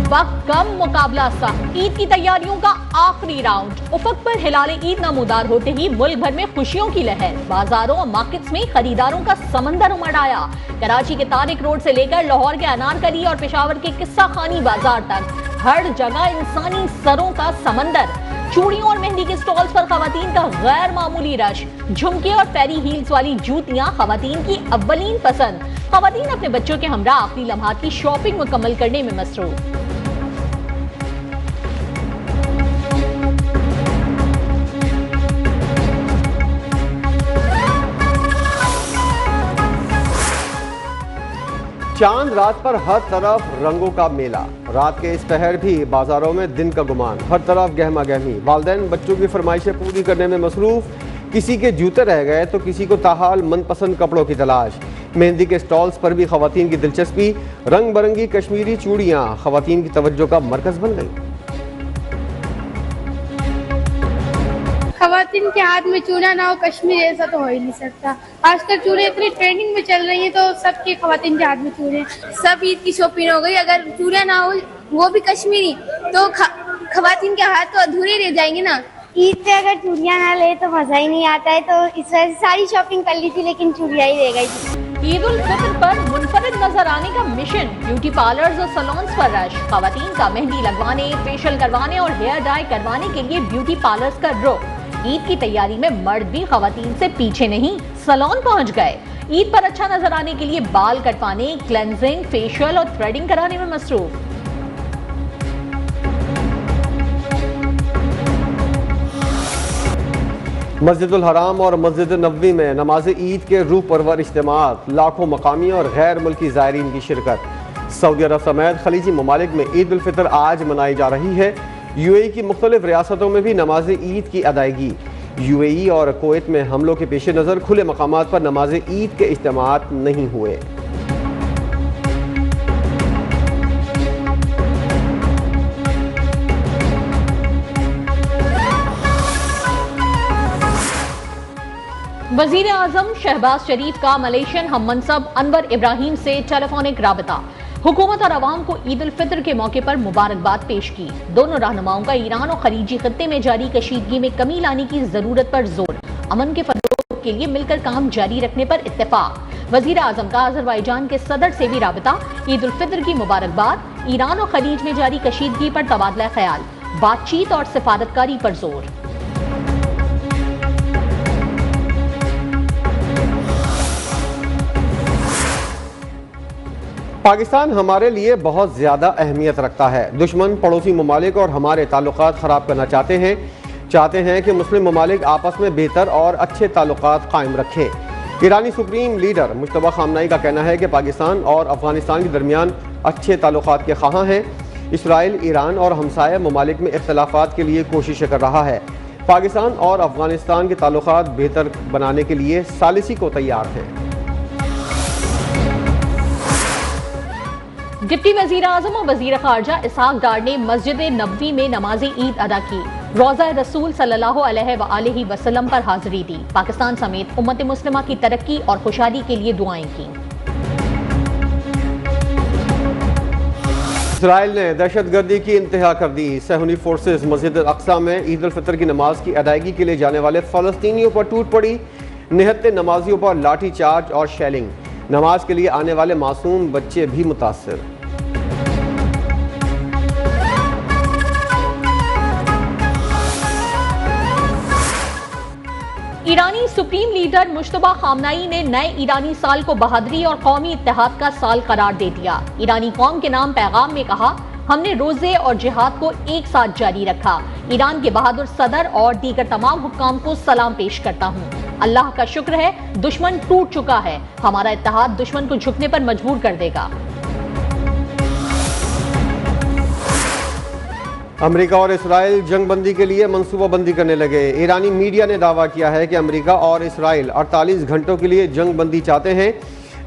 वक्त कम, मुकाबला सख्त। ईद की तैयारियों का आखिरी राउंड। उफक पर हिलाल ईद नमूदार होते ही मुल्क भर में खुशियों की लहर। बाजारों और मार्केट्स में खरीदारों का समंदर उमड़ आया। कराची के तारिक रोड से लेकर लाहौर के अनारकली और पेशावर के किस्सा खानी बाजार तक हर जगह इंसानी सरों का समंदर। चूड़ियों और मेहंदी के स्टॉल्स पर खवातीन का गैर मामूली रश। झुमके और फेरी हील्स वाली जूतियां खवातीन की अव्वलीन पसंद। खवातीन अपने बच्चों के हमरा आखिरी लम्हात की शॉपिंग मुकम्मल करने में मसरूफ। चांद रात पर हर तरफ रंगों का मेला। रात के इस पहर भी बाजारों में दिन का गुमान। हर तरफ गहमा गहमी। वालिदैन बच्चों की फरमाइशें पूरी करने में मसरूफ। किसी के जूते रह गए तो किसी को ताहाल मनपसंद कपड़ों की तलाश। मेहंदी के स्टॉल्स पर भी खवातीन की दिलचस्पी। रंग बिरंगी कश्मीरी चूड़ियां खवातीन की तवज्जो का मरकज बन गई। खवातीन के हाथ में चूड़ा ना हो कश्मीर, ऐसा तो हो ही नहीं सकता। आजकल चूड़े इतनी ट्रेंडिंग में चल रही हैं तो सबके खवातीन के हाथ में चूड़े। सब ईद की शॉपिंग हो गई। अगर चूड़ा ना हो वो भी कश्मीरी तो खवातीन के हाथ तो अधूरे रह जाएंगे ना। ईद पे अगर चूड़ियां ना ले तो मजा ही नहीं आता है, तो इस वजह से सारी शॉपिंग कर ली थी लेकिन चूड़ियां ही रह गई। ईद उल फितर पर मुनफरिद नजर आने का मिशन। ब्यूटी पार्लर्स और सैलून्स पर रश। खवातीन का मेहंदी लगवाने, फेशियल करवाने और हेयर डाई करवाने के लिए ब्यूटी पार्लर्स का रुख। ईद की तैयारी में मर्द भी खवातीन से पीछे नहीं, सैलून पहुंच गए। ईद पर अच्छा नजर आने के लिए बाल कटवाने, क्लेंजिंग, फेशियल और थ्रेडिंग कराने में मसरूफ। मस्जिदुल हराम और मस्जिद नबवी में नमाज ईद के रूह परवर इज्तिमात। लाखों मकामी और गैर मुल्की ज़ायरीन की शिरकत। सऊदी अरब समेत खलीजी ममालिक में ईद उल फितर आज मनाई जा रही है। यूएई की मुख्तलिफ रियासतों में भी नमाज ईद की अदायगी। यूएई और कुवैत में हमलों के पेश नज़र खुले मकामात पर नमाज ईद के इज्तिमात नहीं हुए। वजीर आजम शहबाज शरीफ का मलेशियन हम मनसब अनवर इब्राहिम से टेलीफोनिक राबता। हुकूमत और अवाम को ईद उल फितर के मौके पर मुबारकबाद पेश की। दोनों रहनुमाओं का ईरान और खलीजी खत्ते में जारी कशीदगी में कमी लाने की जरूरत पर जोर। अमन के फरोग के लिए मिलकर काम जारी रखने पर इत्तेफाक। वजीर आजम का अजरबैजान के सदर से भी राबता। ईद उल फितर की मुबारकबाद। ईरान और खलीज में जारी कशीदगी पर तबादला ख्याल। बातचीत और सिफारतकारी पर जोर। पाकिस्तान हमारे लिए बहुत ज़्यादा अहमियत रखता है। दुश्मन पड़ोसी ममालिक और हमारे ताल्लुकात ख़राब करना चाहते हैं कि मुस्लिम ममालिक आपस में बेहतर और अच्छे ताल्लुकात कायम रखें। ईरानी सुप्रीम लीडर मुश्तबा खामनाई का कहना है कि पाकिस्तान और अफगानिस्तान के दरमियान अच्छे ताल्लुकात के ख़्वाह हैं। इसराइल, ईरान और हमसाया ममालिक में इख्तलाफात के लिए कोशिशें कर रहा है। पाकिस्तान और अफगानिस्तान के ताल्लुकात बेहतर बनाने के लिए सालिसी को तैयार हैं। डिप्टी वजीर आजम और वजीर खारजा इसहाक डार ने मस्जिद नबवी में नमाज ईद अदा की। रोज़ा रसूल सल्लल्लाहु अलैहि वसल्लम पर हाजिरी दी। पाकिस्तान समेत उम्मत मुस्लिमा की तरक्की और खुशहाली के लिए दुआएं की। इसराइल ने दहशतगर्दी की इंतहा कर दी। सहूनी फोर्सेस मस्जिद अक्सा में ईद उल फितर की नमाज की अदायगी के लिए जाने वाले फ़लस्तीनियों पर टूट पड़ी। निहत्ते नमाजियों पर लाठी चार्ज और शेलिंग। नमाज के लिए आने वाले मासूम बच्चे भी मुतासिर। ईरानी सुप्रीम लीडर मुश्तबा खामनाई ने नए ईरानी साल को बहादुरी और कौमी इत्तेहाद का साल करार दे दिया। ईरानी कौम के नाम पैगाम में कहा, हमने रोजे और जिहाद को एक साथ जारी रखा। ईरान के बहादुर सदर और दीगर तमाम हुक्काम को सलाम पेश करता हूँ। अल्लाह का शुक्र है, दुश्मन टूट चुका है। हमारा इत्तेहाद दुश्मन को झुकने पर मजबूर कर देगा। अमेरिका और इसराइल जंगबंदी के लिए मंसूबाबंदी करने लगे। ईरानी मीडिया ने दावा किया है कि अमेरिका और इसराइल 48 घंटों के लिए जंगबंदी चाहते हैं।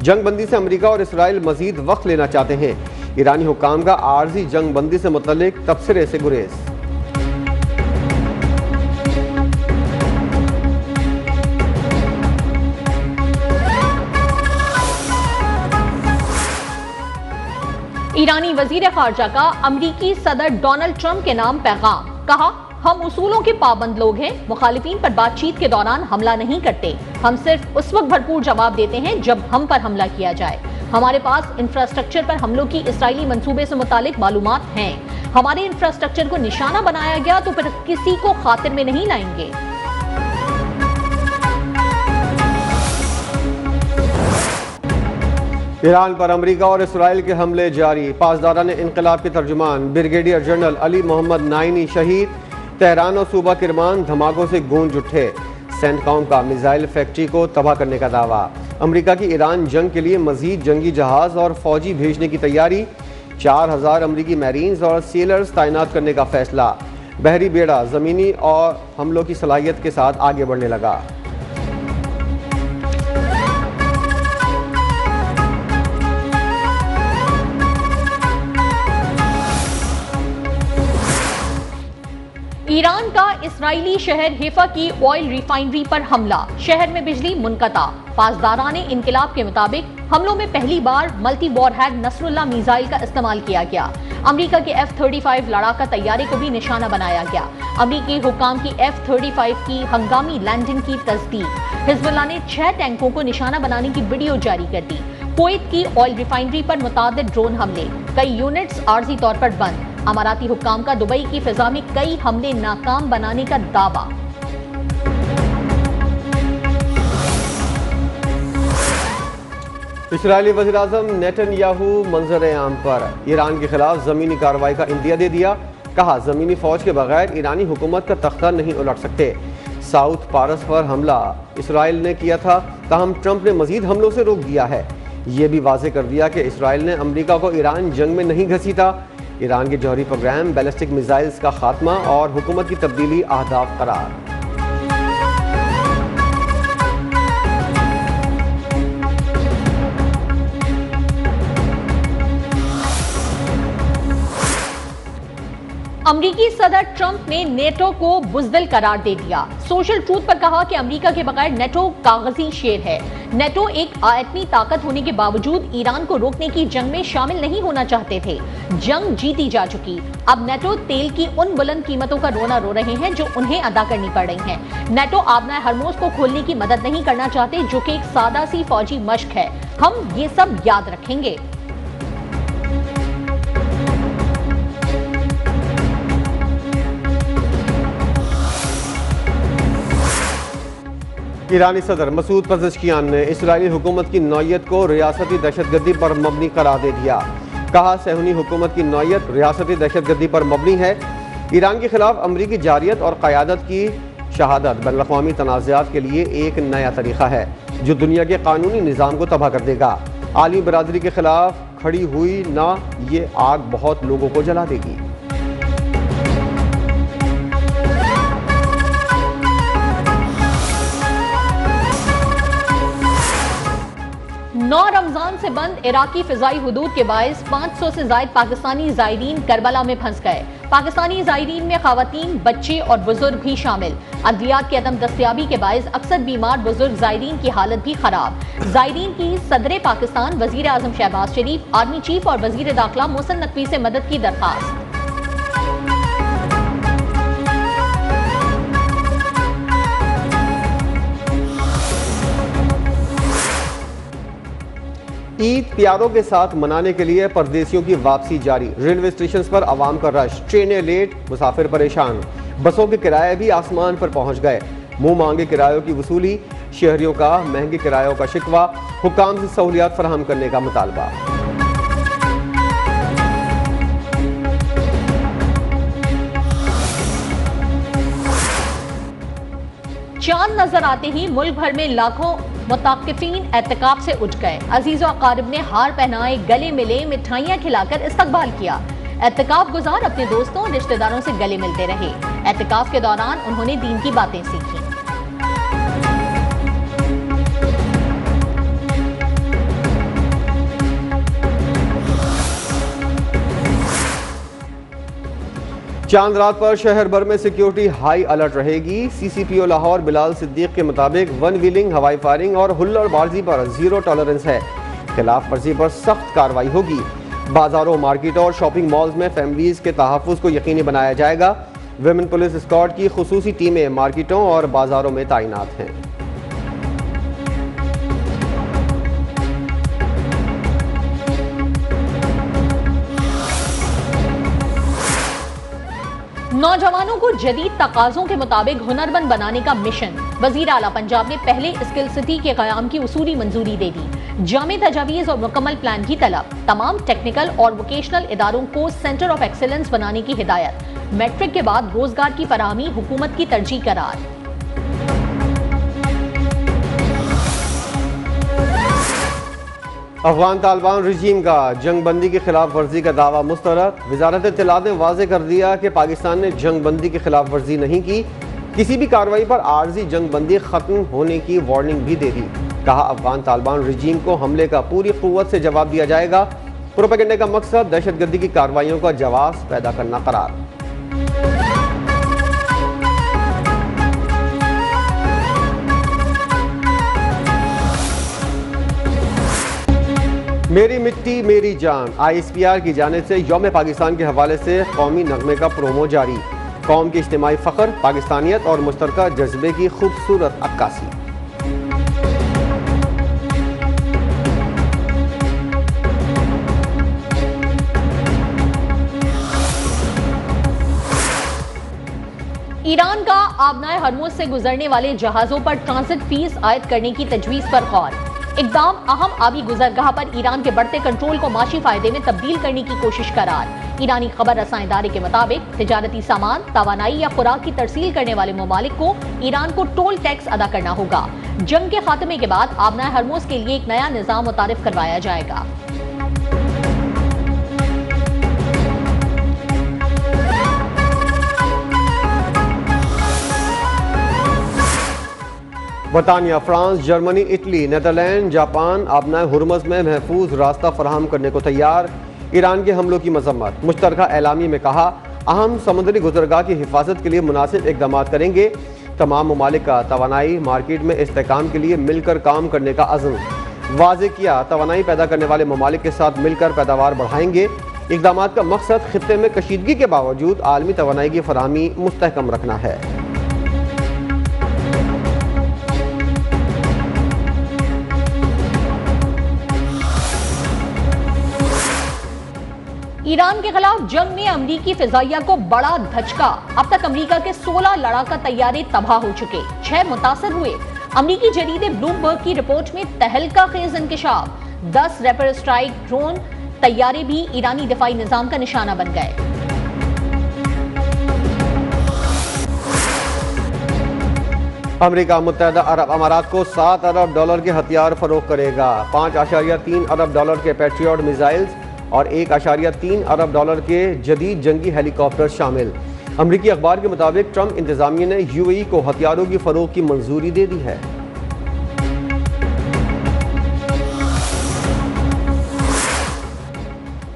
जंगबंदी से अमेरिका और इसराइल मजीद वक्त लेना चाहते हैं। ईरानी हुक्काम का आर्जी जंगबंदी से मुतल्लिक तबसरे से गुरेज। ईरानी वजीर खारजा का अमरीकी सदर डोनाल्ड ट्रंप के नाम पैगाम। कहा, हम उसूलों के पाबंद लोग हैं, मुखालिफिन पर बातचीत के दौरान हमला नहीं करते। हम सिर्फ उस वक्त भरपूर जवाब देते हैं जब हम पर हमला किया जाए। हमारे पास इंफ्रास्ट्रक्चर पर हमलों की इसराइली मंसूबे से मुतालिक मालूमात हैं। हमारे इंफ्रास्ट्रक्चर को निशाना बनाया गया तो फिर किसी को खातिर में नहीं लाएंगे। ईरान पर अमेरिका और इसराइल के हमले जारी। पासदारान इनकलाब के तर्जुमान brigadier general Ali Mohammad Naini शहीद। तेहरान और सूबा किरमान धमाकों से गूंज उठे। सेंटकॉम का मिसाइल फैक्ट्री को तबाह करने का दावा। अमेरिका की ईरान जंग के लिए मजीद जंगी जहाज और फौजी भेजने की तैयारी। 4000 अमरीकी मैरीन्स और सेलर्स तैनात करने का फैसला। बहरी बेड़ा जमीनी और हमलों की सलाहियत के साथ आगे बढ़ने लगा। ईरान का इसराइली शहर हैफा की ऑयल रिफाइनरी पर हमला। शहर में बिजली मुनक़ता। पासदाराने इनकलाब के मुताबिक हमलों में पहली बार मल्टी वॉरहेड नसरुल्लाह मिसाइल का इस्तेमाल किया गया। अमेरिका के F-35 लड़ाका तैयारे को भी निशाना बनाया गया। अमेरिकी हुकाम की F-35 की हंगामी लैंडिंग की तस्दीक। हिजबुल्लाह ने 6 टैंकों को निशाना बनाने की वीडियो जारी कर दी। कुवैत की ऑयल रिफाइनरी पर मुतादिद ड्रोन हमले। कई यूनिट्स आर्जी तौर पर बंद। अमाराती हुक्काम का दुबई की फिजा में कई हमले नाकाम बनाने का दावा। इस्राएली वज़ीर-ए-आज़म नेतन्याहू मंजर-ए-आम पर ईरान के खिलाफ जमीनी कार्रवाई का इंदिया दे दिया। कहा, जमीनी फौज के बगैर ईरानी हुकूमत का तख्ता नहीं उलट सकते। साउथ पारस पर हमला इसराइल ने किया था, ताहम ट्रंप ने मजीद हमलों से रोक दिया है। ये भी वाज़ेह कर दिया कि इसराइल ने अमेरिका को ईरान जंग में नहीं घसीटा। ईरान के जौहरी प्रोग्राम, बैलिस्टिक मिसाइल्स का खात्मा और हुकूमत की तब्दीली अहदाफ करार। अमरीकी सदर ट्रंप ने नेटो को बुज़दिल करार दे दिया। सोशल ट्रूथ पर कहा कि अमरीका के बगैर नेटो कागजी शेर है। नेटो एक आयतनी ताकत होने के बावजूद ईरान को रोकने की जंग में शामिल नहीं होना चाहते थे। जंग जीती जा चुकी। अब नेटो तेल की उन बुलंद कीमतों का रोना रो रहे हैं जो उन्हें अदा करनी पड़ रही हैं। नेटो आबना हरमोज को खोलने की मदद नहीं करना चाहते, जो कि एक सादा सी फौजी मश्क है। हम ये सब याद रखेंगे। ईरानी सदर मसूद पज़ेश्कियान ने इसराइली हुकूमत की नौयत को रियासती दहशतगर्दी पर मबनी करार दे दिया। कहा, सहूनी हुकूमत की नौयत रियासती दहशतगर्दी पर मबनी है। ईरान के खिलाफ अमरीकी जारियत और क़यादत की शहादत बैनुल-अक़वामी तनाज़ात के लिए एक नया तरीक़ा है जो दुनिया के कानूनी निज़ाम को तबाह कर देगा। आलमी बरादरी के खिलाफ खड़ी हुई ना, ये आग बहुत लोगों को जला देगी। 9 रमजान से बंद इराकी फिजाई हुदूद के बायस 500 से ज्यादा पाकिस्तानी जायरीन करबला में फंस गए। पाकिस्तानी जायरीन में खवातीन, बच्चे और बुजुर्ग भी शामिल। अद्वियात की अदम दस्तयाबी के बायस अक्सर बीमार बुजुर्ग जायरीन की हालत भी खराब। जायरीन की सदर पाकिस्तान, वजीर आजम शहबाज शरीफ, आर्मी चीफ और वजीर दाखिला मोहसिन नकवी से मदद की दरखास्त। ईद प्यारों के साथ मनाने के लिए परदेसियों की वापसी जारी। रेलवे स्टेशन पर आवाम का रश, ट्रेनें लेट, मुसाफिर परेशान। बसों के किराए भी आसमान पर पहुंच गए। मुंह मांगे किरायों की वसूली, शहरियों का महंगे किरायों का शिकवा, हुकाम से सहूलियात फराहम करने का मुतालबा। चांद नजर आते ही मुल्क भर में लाखों मुताकिफीन एहतिकाफ से उठ गए। अजीज़ और अकारिब ने हार पहनाए, गले मिले, मिठाइयाँ खिलाकर इस्तकबाल किया। एहतिकाफ गुजार अपने दोस्तों और रिश्तेदारों से गले मिलते रहे। एहतिकाफ के दौरान उन्होंने दीन की बातें सीखी। चांद रात पर शहर भर में सिक्योरिटी हाई अलर्ट रहेगी। CCPO लाहौर बिलाल सिद्दीक के मुताबिक वन व्हीलिंग, हवाई फायरिंग और हुल्लड़बाजी पर जीरो टॉलरेंस है। खिलाफ वर्जी पर सख्त कार्रवाई होगी। बाजारों, मार्केटों और शॉपिंग मॉल्स में फैमिलीज के तहफ़्फ़ुज़ को यकीनी बनाया जाएगा। विमेन पुलिस स्क्वाड की खुसूसी टीमें मार्केटों और बाजारों में तैनात हैं। नौजवानों को जदीद तकाज़ों के मुताबिक हुनरमंद बनाने का मिशन। वज़ीर आला पंजाब ने पहले स्किल सिटी के क़याम की उसूली मंजूरी दे दी। जामे तजावीज़ और मुकम्मल प्लान की तलब। तमाम टेक्निकल और वोकेशनल इदारों को सेंटर ऑफ एक्सीलेंस बनाने की हिदायत। मैट्रिक के बाद रोजगार की फराहमी हुकूमत की तरजीह करार। अफगान तालिबान रजीम का जंग बंदी की खिलाफ वर्जी का दावा मुस्तरद। वजारत इत्तलात ने वाज़े कर दिया कि पाकिस्तान ने जंग बंदी की खिलाफ वर्जी नहीं की। किसी भी कार्रवाई पर आर्जी जंग बंदी खत्म होने की वार्निंग भी दे दी। कहा, अफगान तालिबान रजीम को हमले का पूरी कुव्वत से जवाब दिया जाएगा। प्रोपेगेंडा का मकसद दहशतगर्दी की कार्रवाइयों का जवाब पैदा करना करार। मेरी मिट्टी मेरी जान ISPR की जानिब से यौम पाकिस्तान के हवाले से कौमी नगमे का प्रोमो जारी। कौम की इज्तिमाई फ़ख्र, पाकिस्तानियत और मुश्तरका जज्बे की खूबसूरत अक्कासी। ईरान का आबनाए हरमुज से गुजरने वाले जहाजों पर ट्रांजिट फीस आयद करने की तजवीज़ पर गौर। इकदाम अहम आबी गुजरगाह पर ईरान के बढ़ते कंट्रोल को माशी फायदे में तब्दील करने की कोशिश करार। ईरानी खबर रसां इदारे के मुताबिक तिजारती सामान, तवानाई या खुराक की तरसील करने वाले ममालिक को ईरान को टोल टैक्स अदा करना होगा। जंग के खात्मे के बाद आबनाए हरमुज के लिए एक नया निज़ाम मुतारिफ करवाया जाएगा। बरतानिया, France, Germany, Italy, Netherlands, Japan आबनाए हुरमुज़ में महफूज रास्ता फराहम करने को तैयार। ईरान के हमलों की मजम्मत। मुश्तरका एलामी में कहा, अहम समुद्री गुजरगाह की हिफाजत के लिए मुनासिब इकदाम करेंगे। तमाम ममालिक का तवानाई मार्केट में इस्तेहकाम के लिए मिलकर काम करने का अज़्म वाज़े किया। तवानाई पैदा करने वाले ममालिक के साथ मिलकर पैदावार बढ़ाएंगे। इकदाम का मकसद खित्ते में कशीदगी के बावजूद आलमी तवानाई की फराहमी मुस्तहकम रखना है। ईरान के खिलाफ जंग में अमरीकी फिजाइया को बड़ा धचका। अब तक अमरीका के 16 लड़ाका तैयारे तबाह हो चुके, 6 मुतासर हुए। अमरीकी जरीदे ब्लूमबर्ग की रिपोर्ट में तहलका खेज इंकशाफ। 10 रैपिड स्ट्राइक ड्रोन तैयारे भी ईरानी दिफाई निजाम का निशाना बन गए। अमेरिका मुत्तहदा अरब अमारात को $7 अरब के हथियार फरोख्त करेगा। $5.3 अरब के पैट्रियट मिसाइल्स और $1.3 अरब के जदीद जंगी हेलीकॉप्टर शामिल। अमरीकी अखबार के मुताबिक ट्रंप इंतजामिया ने UAE को हथियारों की फरोख्त की मंजूरी दे दी है।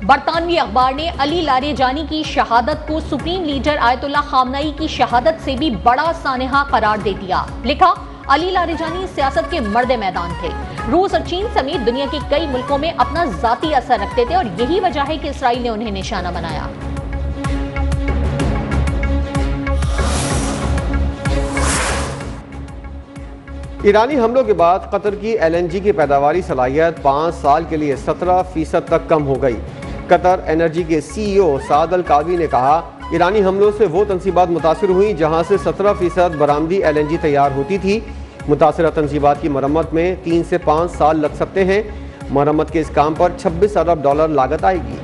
बरतानवी अखबार ने अली लारेजानी की शहादत को सुप्रीम लीडर आयतुल्लाह खामनई की शहादत से भी बड़ा सानहा करार दे दिया। लिखा, अली लारेजानी सियासत के मर्द मैदान थे। रूस और चीन समेत दुनिया के कई मुल्कों में अपना जाती असर रखते थे और यही वजह है कि इसराइल ने उन्हें निशाना बनाया। ईरानी हमलों के बाद कतर की LNG की पैदावारी सलाहियत 5 साल के लिए 17% तक कम हो गई। कतर एनर्जी के CEO साद अल कावी ने कहा, ईरानी हमलों से वो तनसीबात मुतासिर हुई जहां से 17% बरामदी LNG तैयार होती थी। मुतासिरा तनसीबात की मरम्मत में 3 से 5 साल लग सकते हैं। मरम्मत के इस काम पर $26 अरब लागत आएगी।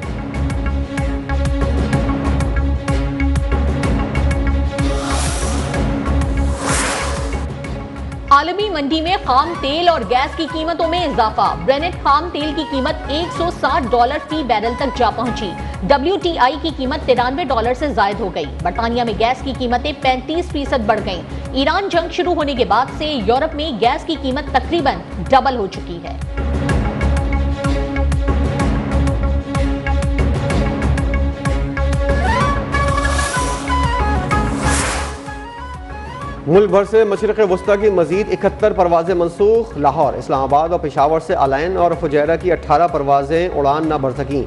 आलमी मंडी में खाम तेल और गैस की कीमतों में इजाफा। ब्रेनेट खाम तेल की कीमत $160 फी बैरल तक जा पहुंची। WTI की कीमत $93 से जायद हो गई। बरतानिया में गैस की कीमतें 35% बढ़ गईं। ईरान जंग शुरू होने के बाद से यूरोप में गैस की कीमत तकरीबन डबल हो चुकी है। मुल्क भर से मशरिक़ वस्ता की मजीद 71 परवाजें मनसूख। लाहौर, इस्लामाबाद और पेशावर से अलाइन और फुजैरा की 18 परवाजें उड़ान न भर सकीं।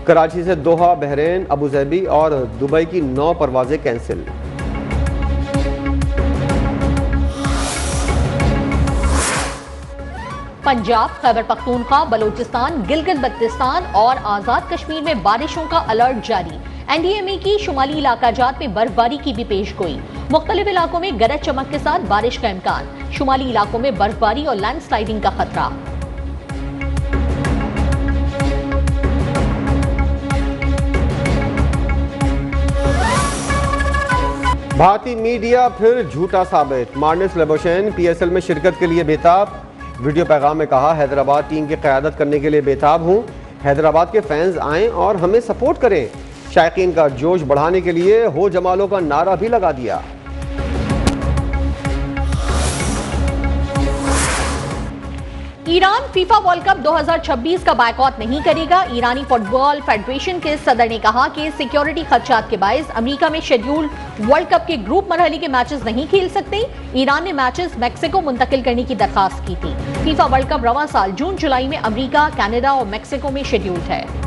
कराची से दोहा, बहरीन, अबू धाबी और दुबई की 9 परवाजें कैंसिल। पंजाब, खैबर पख्तूनख्वा, बलोचिस्तान, गिलगित बल्तिस्तान और आजाद कश्मीर में बारिशों का अलर्ट जारी। एनडीएमए की शुमाली इलाकाजात में बर्फबारी की भी पेशगोई। मुख्तलिफ इलाकों में गरज चमक के साथ बारिश का इम्कान। शुमाली इलाकों में बर्फबारी और लैंडस्लाइडिंग का खतरा। भारतीय मीडिया फिर झूठा साबित। मार्टिन लेबोशेन पीएसएल में शिरकत के लिए बेताब। वीडियो पैगाम में कहा, हैदराबाद टीम की क़यादत करने के लिए बेताब हूँ। हैदराबाद के फैंस आएं और हमें सपोर्ट करें। शायकीन का जोश बढ़ाने के लिए हो जमालों का नारा भी लगा दिया। ईरान फीफा वर्ल्ड कप 2026 का बायकॉट नहीं करेगा। ईरानी फुटबॉल फेडरेशन के सदर ने कहा कि सिक्योरिटी खदशात के बायस अमेरिका में शेड्यूल वर्ल्ड कप के ग्रुप मरहले के मैचेस नहीं खेल सकते। ईरान ने मैचेस मैक्सिको मुंतकिल करने की दरखास्त की थी। फीफा वर्ल्ड कप रवां साल जून जुलाई में अमेरिका, कनाडा और मैक्सिको में शेड्यूल्ड है।